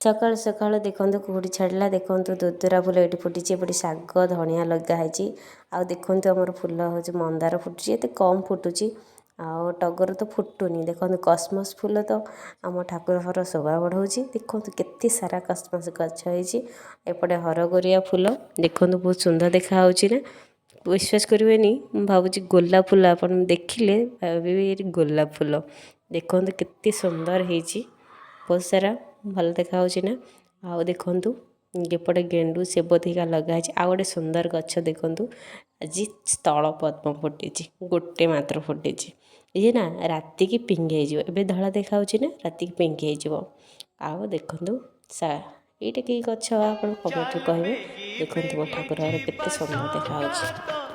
सकाल सकाल देखो कुहुड़ी छाड़ा देखो दुदुरा फुल ये फुटी एपटे शाग धनिया लगाई आ देखो आमर फुल हूँ मंदार फुटुची एत कम फुटुची आउ टगर तो फुटुनी देखो कसमस फुल तो आम ठाकुर घर शोभा बढ़ाऊँगी देखो केते सारा कसमस गई एपटे हरगोरिया फुल देखो बहुत सुंदर देखा ना विश्वास करेनि भावुँ गोलाप फुल आप देखिले भावे गोलाप फुल देखो केते सुंदर होती बहुत सारा भल देखा ना आउ देखु एपटे गेंडू सेबतिका लगाई आउ गोटे सुंदर गछ देखु आज स्थल पद्म फुटी गोटे मात्र फुटी ये ना राति की पिंक हो धला देखा ना राति की पिंक हो आउ देखु ये गछ आप कमेंट कहे देखो मो ठाकुर केते सुंदर देखा।